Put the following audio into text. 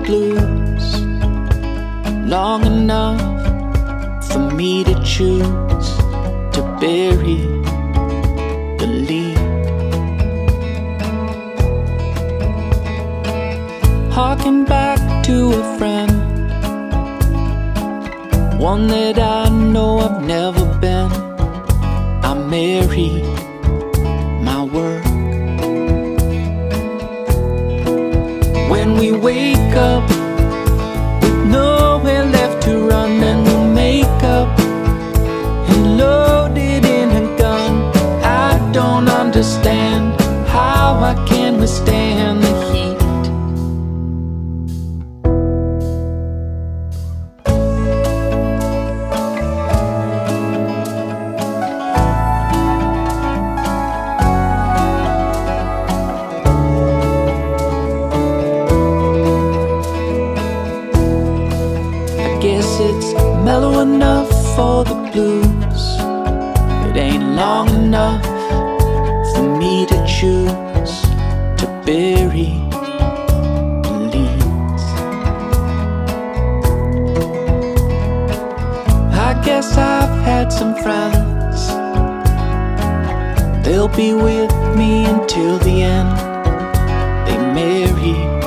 blues long enough for me to choose to bury the lead. Harking back to a friend, one that I know I've never been. I married my work. When we wake up with nowhere left to run, then we'll make up and load it in a gun. I don't understand how I can withstand the heat. Guess it's mellow enough for the blues. It ain't long enough for me to choose to bury the leads. I guess I've had some friends, they'll be with me until the end. They married